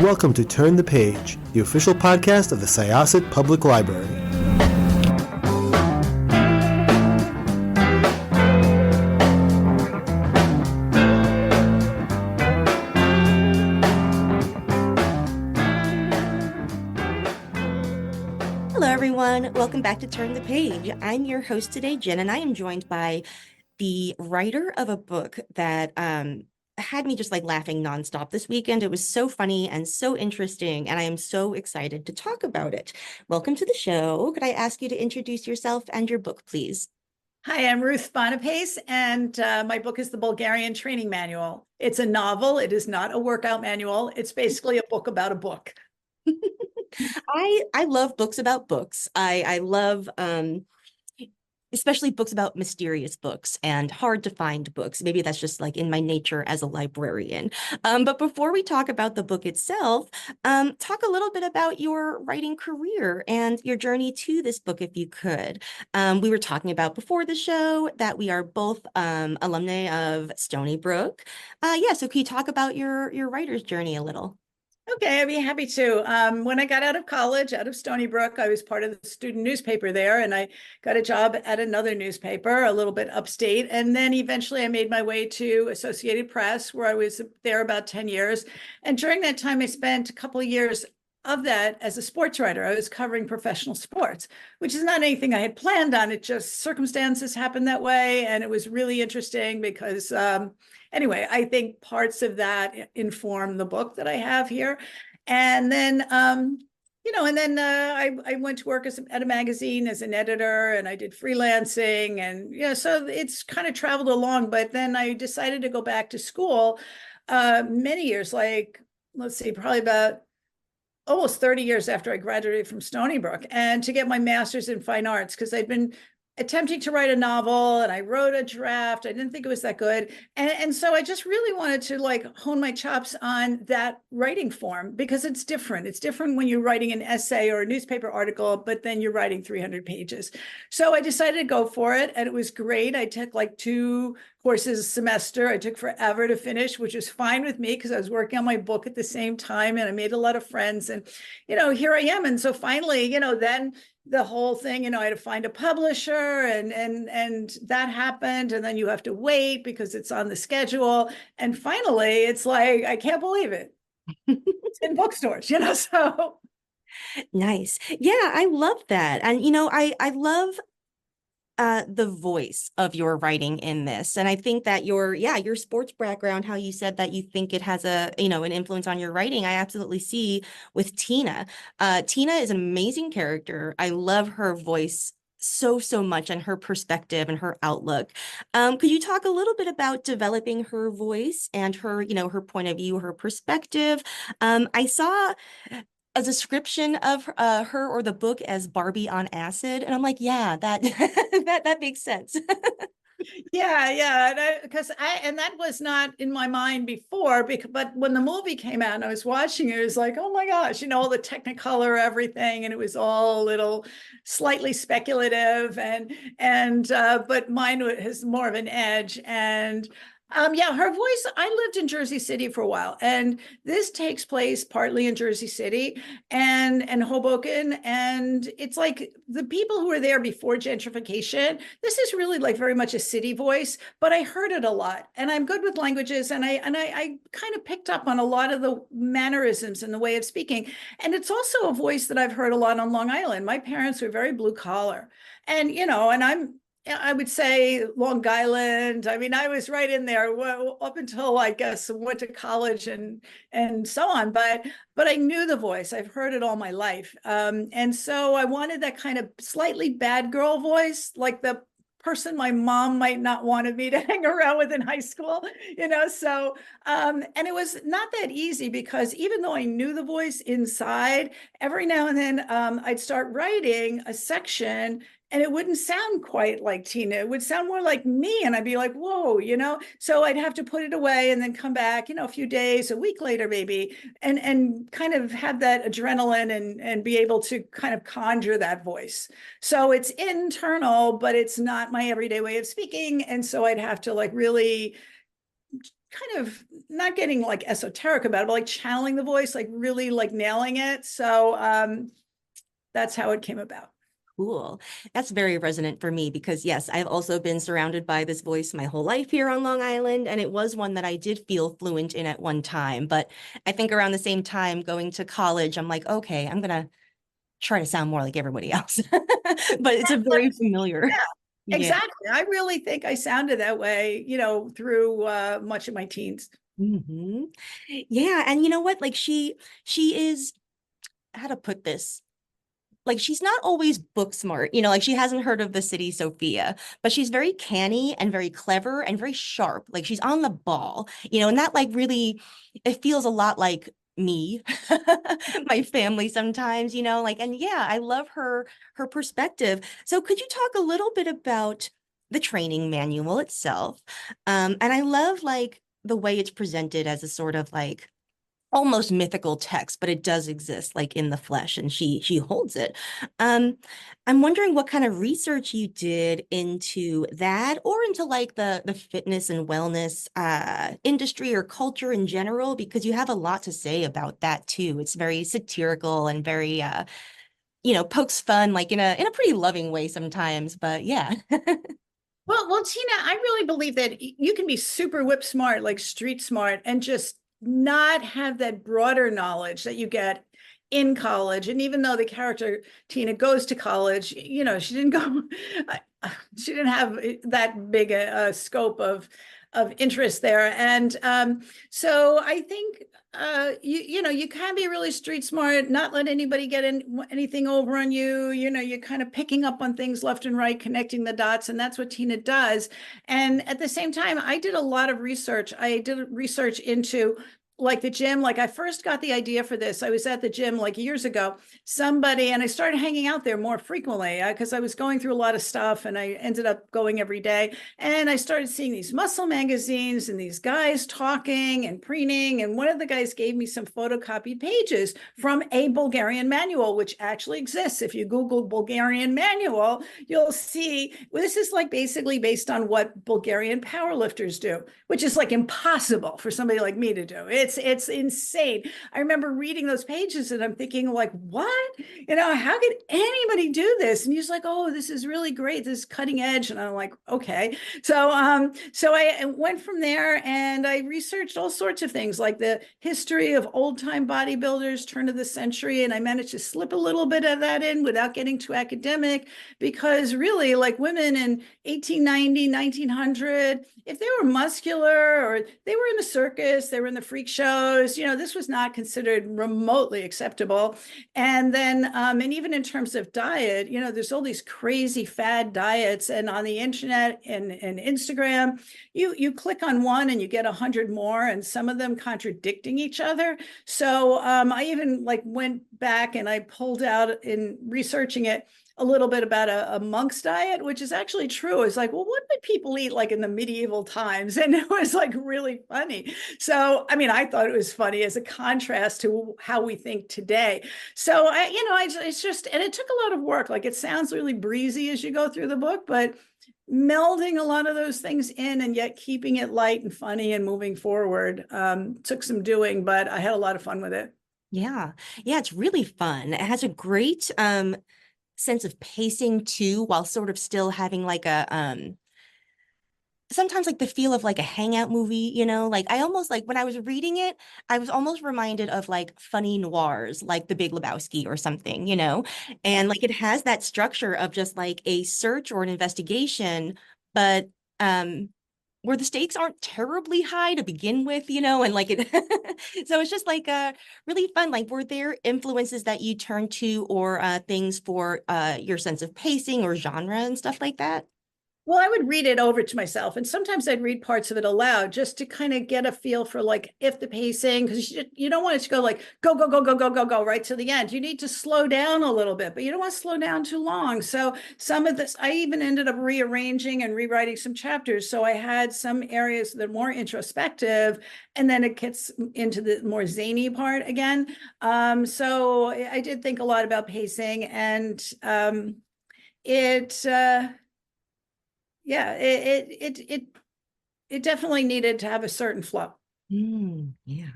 welcome to Turn the Page, the official podcast of the Syosset Public Library. Hello, everyone. Welcome back to Turn the Page. I'm your host today, Jen, and I am joined by the writer of a book that had me just like laughing nonstop this weekend. It was so funny and so interesting, and I am so excited to talk about it. Welcome to the show. Could I ask you to introduce yourself and your book, please? Hi, I'm Ruth Bonapace, and my book is the Bulgarian Training Manual. It's a novel. It is not a workout manual. It's basically a book about a book. I love books about books. I love especially books about mysterious books and hard to find books. Maybe that's just like in my nature as a librarian. But before we talk about the book itself, talk a little bit about your writing career and your journey to this book, if you could. We were talking about before the show that we are both alumni of Stony Brook. So can you talk about your writer's journey a little? Okay, I'd be happy to. When I got out of college, out of Stony Brook, I was part of the student newspaper there, and I got a job at another newspaper a little bit upstate. And then eventually I made my way to Associated Press, where I was there about 10 years. And during that time, I spent a couple of years of that as a sports writer. I was covering professional sports, which is not anything I had planned on. It just circumstances happened that way. And it was really interesting because anyway, I think parts of that inform the book that I have here. And then, I went to work at a magazine as an editor, and I did freelancing, and so it's kind of traveled along. But then I decided to go back to school many years, like, let's see, probably about almost 30 years after I graduated from Stony Brook, and to get my master's in fine arts, because I'd been attempting to write a novel, and I wrote a draft. I didn't think it was that good. And so I just really wanted to like hone my chops on that writing form, because it's different. It's different when you're writing an essay or a newspaper article, but then you're writing 300 pages. So I decided to go for it, and it was great. I took like 2 courses a semester. I took forever to finish, which was fine with me because I was working on my book at the same time, and I made a lot of friends, and, here I am. And so finally, then the whole thing, I had to find a publisher, and that happened. And then you have to wait because it's on the schedule. And finally, it's like, I can't believe it. It's in bookstores, so. Nice. Yeah, I love that. And, I love the voice of your writing in this. And I think that your sports background, how you said that you think it has an influence on your writing, I absolutely see with Tina. Tina is an amazing character. I love her voice so much, and her perspective and her outlook. Could you talk a little bit about developing her voice and her, her point of view, her perspective? I saw a description of her or the book as Barbie on acid, and I'm like, yeah, that that makes sense. Yeah, because that was not in my mind before, but when the movie came out and I was watching it, it was like, oh my gosh, all the Technicolor, everything, and it was all a little slightly speculative, but mine has more of an edge. And her voice, I lived in Jersey City for a while, and this takes place partly in Jersey City and Hoboken. And it's like the people who were there before gentrification, this is really like very much a city voice, but I heard it a lot, and I'm good with languages. And I kind of picked up on a lot of the mannerisms and the way of speaking. And it's also a voice that I've heard a lot on Long Island. My parents were very blue collar, and, I would say Long Island. I mean, I was right in there up until, I guess, went to college and so on. But I knew the voice. I've heard it all my life. And so I wanted that kind of slightly bad girl voice, like the person my mom might not wanted me to hang around with in high school, So, and it was not that easy, because even though I knew the voice inside, every now and then I'd start writing a section, and it wouldn't sound quite like Tina. It would sound more like me. And I'd be like, whoa, so I'd have to put it away and then come back, a few days, a week later, maybe, and kind of have that adrenaline and be able to kind of conjure that voice. So it's internal, but it's not my everyday way of speaking. And so I'd have to like really kind of not getting like esoteric about it, but like channeling the voice, like really like nailing it. So that's how it came about. Cool. That's very resonant for me because yes, I've also been surrounded by this voice my whole life here on Long Island, and it was one that I did feel fluent in at one time. But I think around the same time going to college, I'm like, okay, I'm gonna try to sound more like everybody else. But it's a very familiar. Yeah, Yeah. exactly. I really think I sounded that way, you know, through much of my teens. Hmm. Yeah, and you know what? Like she is, how to put this? Like she's not always book smart, you know, like she hasn't heard of the city Sophia, but she's very canny and very clever and very sharp. Like she's on the ball, you know, and that like really, it feels a lot like me, my family sometimes, you know, like, and yeah, I love her perspective. So could you talk a little bit about the training manual itself? And I love like the way it's presented as a sort of like almost mythical text, but it does exist like in the flesh, and she holds it. Um, I'm wondering what kind of research you did into that or into like the fitness and wellness industry or culture in general, because you have a lot to say about that too. It's very satirical and very you know, pokes fun like in a pretty loving way sometimes, but yeah. Well, Tina, I really believe that you can be super whip smart, like street smart, and just not have that broader knowledge that you get in college. And even though the character Tina goes to college, you know, she didn't go, she didn't have that big a scope of interest there. And so I think you know, you can be really street smart, not let anybody get anything over on you. You know, you're kind of picking up on things left and right, connecting the dots, and that's what Tina does. And at the same time, I did a lot of research. I did research into like the gym. Like I first got the idea for this. I was at the gym like years ago, somebody, and I started hanging out there more frequently because I was going through a lot of stuff and I ended up going every day. And I started seeing these muscle magazines and these guys talking and preening. And one of the guys gave me some photocopied pages from a Bulgarian manual, which actually exists. If you Google Bulgarian manual, you'll see well, this is like basically based on what Bulgarian powerlifters do, which is like impossible for somebody like me to do. It's insane. I remember reading those pages and I'm thinking like, what? You know, how could anybody do this? And he's like, oh, this is really great. This is cutting edge. And I'm like, okay. So I went from there and I researched all sorts of things like the history of old time bodybuilders, turn of the century. And I managed to slip a little bit of that in without getting too academic, because really like women in 1890, 1900, if they were muscular or they were in the circus, they were in the freak shows, you know, this was not considered remotely acceptable. And then, and even in terms of diet, you know, there's all these crazy fad diets, and on the internet and Instagram, you click on one and you get 100 more, and some of them contradicting each other. So I even like went back and I pulled out in researching it a little bit about a monk's diet, which is actually true. It's like, well, what did people eat like in the medieval times? And it was like really funny. So, I mean, I thought it was funny as a contrast to how we think today. So, it's just, and it took a lot of work. Like it sounds really breezy as you go through the book, but melding a lot of those things in and yet keeping it light and funny and moving forward took some doing, but I had a lot of fun with it. Yeah. Yeah, it's really fun. It has a great sense of pacing too, while sort of still having like a sometimes like the feel of like a hangout movie, you know, like I almost like when I was reading it, I was almost reminded of like funny noirs, like The Big Lebowski or something, you know, and like it has that structure of just like a search or an investigation, but where the stakes aren't terribly high to begin with, you know, and like it, so it's just like really fun. Like, were there influences that you turned to or things for your sense of pacing or genre and stuff like that? Well, I would read it over to myself, and sometimes I'd read parts of it aloud just to kind of get a feel for like if the pacing, because you don't want it to go like go, go, go, go, go, go, go right to the end. You need to slow down a little bit, but you don't want to slow down too long. So some of this, I even ended up rearranging and rewriting some chapters. So I had some areas that are more introspective, and then it gets into the more zany part again. So I did think a lot about pacing, and it. Yeah, it it definitely needed to have a certain flow. Yeah.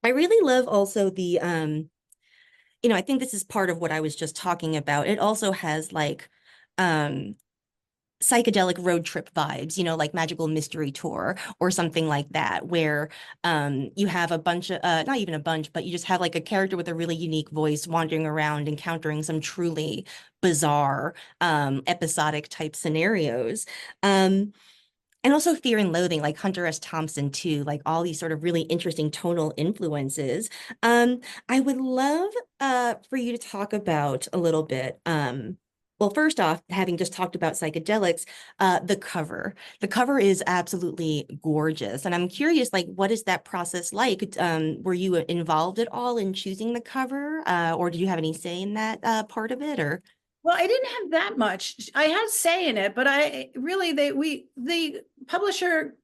I really love also the I think this is part of what I was just talking about. It also has like um psychedelic road trip vibes, like Magical Mystery Tour or something like that, where you have a bunch of not even a bunch, but you just have like a character with a really unique voice wandering around, encountering some truly bizarre episodic type scenarios. And also Fear and Loathing, like Hunter S. Thompson too, like all these sort of really interesting tonal influences. I would love for you to talk about a little bit. Well, first off, having just talked about psychedelics, the cover. The cover is absolutely gorgeous. And I'm curious, like, what is that process like? Were you involved at all in choosing the cover? Or did you have any say in that part of it? Or Well, I didn't have that much. I had say in it, but I really the publisher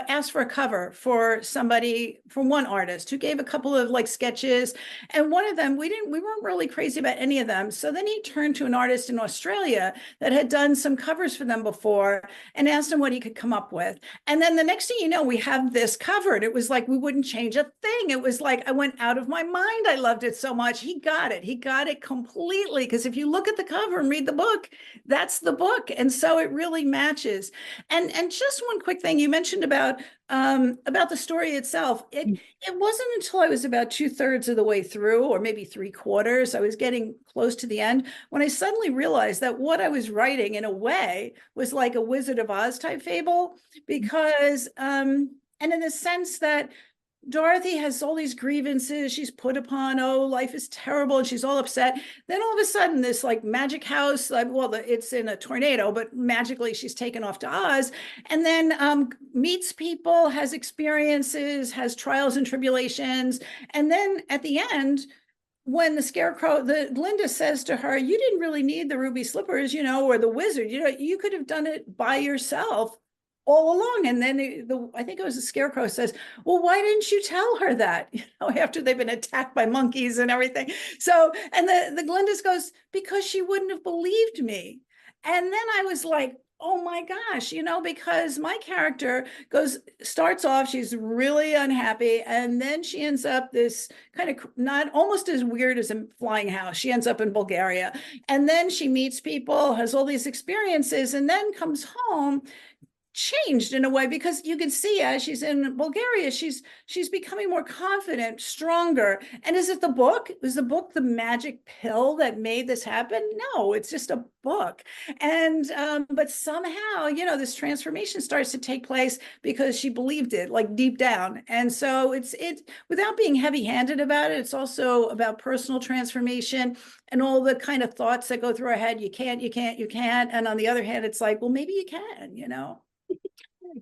asked for a cover for somebody, for one artist who gave a couple of like sketches, and one of them we weren't really crazy about any of them. So then he turned to an artist in Australia that had done some covers for them before and asked him what he could come up with. And then the next thing you know, we have this covered. It was like we wouldn't change a thing. It was like I went out of my mind. I loved it so much. He got it. He got it completely. Because if you look at the cover and read the book, that's the book. And so it really matches. And just one quick thing you mentioned about the story itself. It wasn't until I was about 2/3 of the way through, or maybe 3/4, I was getting close to the end, when I suddenly realized that what I was writing in a way was like a Wizard of Oz type fable, because and in the sense that Dorothy has all these grievances she's put upon. Oh, life is terrible, and she's all upset. Then all of a sudden, this like magic house, well, it's in a tornado, but magically she's taken off to Oz, and then meets people, has experiences, has trials and tribulations, and then at the end, when the scarecrow, Glinda says to her, "You didn't really need the ruby slippers, or the wizard. You could have done it by yourself all along." And then I think it was the scarecrow says, "Well, why didn't you tell her that?" After they've been attacked by monkeys and everything. So, and the Glyndis goes, "Because she wouldn't have believed me." And then I was like, oh my gosh, because my character starts off, she's really unhappy, and then she ends up this kind of not almost as weird as a flying house. She ends up in Bulgaria, and then she meets people, has all these experiences, and then comes home changed in a way, because you can see as she's in Bulgaria, she's becoming more confident, stronger. And is it the book? Was the book the magic pill that made this happen? No, it's just a book. And but somehow, this transformation starts to take place because she believed it, like deep down. And so it's without being heavy-handed about it, it's also about personal transformation and all the kind of thoughts that go through our head. You can't, you can't, you can't. And on the other hand, it's like, well, maybe you can.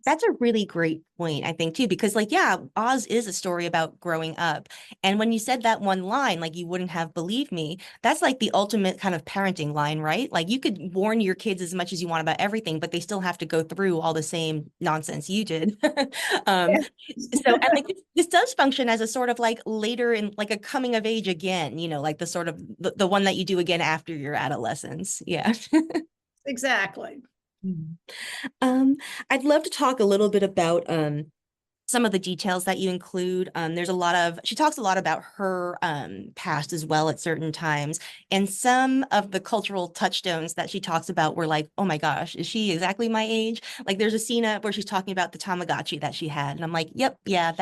that's a really great point, I think, too, because like, yeah, Oz is a story about growing up. And when you said that one line, like, you wouldn't have believed me, that's like the ultimate kind of parenting line, right? Like, you could warn your kids as much as you want about everything, but they still have to go through all the same nonsense you did. um, so, and like, this does function as a sort of like later in like a coming of age again, like the sort of the one that you do again after your adolescence. Yeah. Exactly. Um, I'd love to talk a little bit about some of the details that you include. She talks a lot about her past as well at certain times. And some of the cultural touchstones that she talks about were like, oh my gosh, is she exactly my age? Like there's a scene where she's talking about the Tamagotchi that she had. And I'm like, yep, yeah,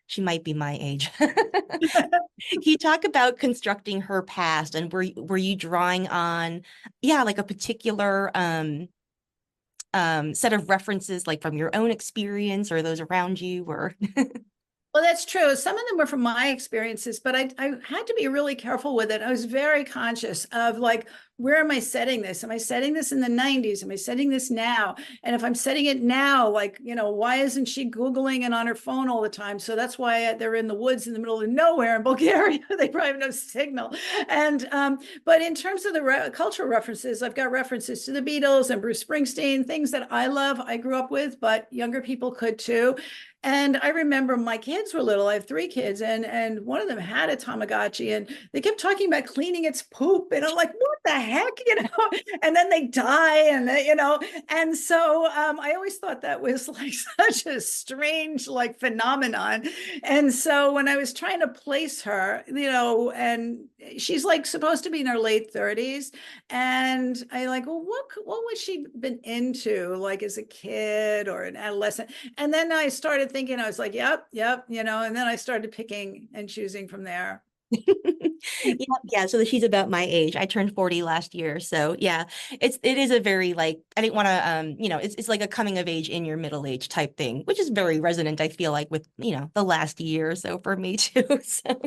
she might be my age. Can you talk about constructing her past, and were you drawing on, yeah, like a particular set of references like from your own experience or those around you, or Well, that's true. Some of them were from my experiences, but I had to be really careful with it. I was very conscious of like, where am I setting this? Am I setting this in the 90s? Am I setting this now? And if I'm setting it now, like, why isn't she Googling and on her phone all the time? So that's why they're in the woods in the middle of nowhere in Bulgaria. They probably have no signal. And, but in terms of the cultural references, I've got references to the Beatles and Bruce Springsteen, things that I love, I grew up with, but younger people could too. And I remember my kids were little. I have 3 kids, and one of them had a Tamagotchi, and they kept talking about cleaning its poop. And I'm like, what the heck, and then they die and and so I always thought that was like such a strange like phenomenon. And so when I was trying to place her, and she's like supposed to be in her late 30s, and I like, well, what would she been into like as a kid or an adolescent? And then I started thinking, I was like, yep, and then I started picking and choosing from there. Yeah, so she's about my age. I turned 40 last year. So yeah, it is a very like, I didn't want to it's like a coming of age in your middle age type thing, which is very resonant, I feel like, with the last year or so for me too. So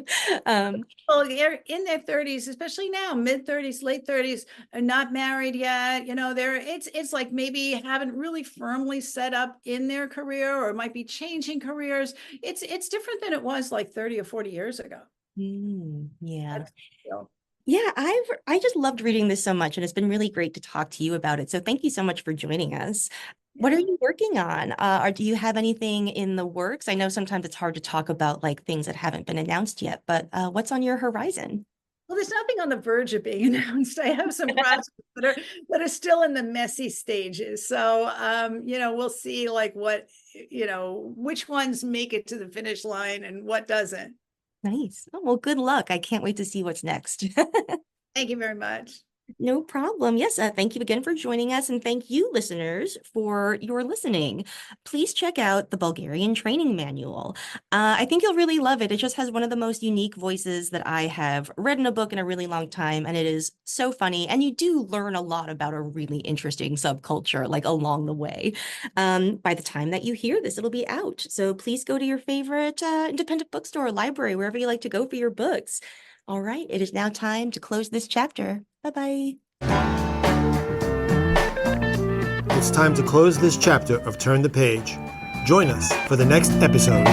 well, they're in their 30s, especially now, mid 30s, late 30s, are not married yet. It's like maybe haven't really firmly set up in their career or might be changing careers. It's different than it was like 30 or 40 years ago. Yeah. So, Yeah, I just loved reading this so much, and it's been really great to talk to you about it. So thank you so much for joining us. What are yeah. you working on? Or do you have anything in the works? I know sometimes it's hard to talk about like things that haven't been announced yet, but what's on your horizon? Well, there's nothing on the verge of being announced. I have some projects that are still in the messy stages. So we'll see like what, which ones make it to the finish line and what doesn't. Nice. Oh, well, good luck. I can't wait to see what's next. Thank you very much. No problem. Yes, thank you again for joining us, and thank you, listeners, for your listening. Please check out the Bulgarian Training Manual. I think you'll really love it. It just has one of the most unique voices that I have read in a book in a really long time, and it is so funny. And you do learn a lot about a really interesting subculture, like along the way. By the time that you hear this, it'll be out. So please go to your favorite independent bookstore or library, wherever you like to go for your books. All right, it is now time to close this chapter. Bye-bye. It's time to close this chapter of Turn the Page. Join us for the next episode.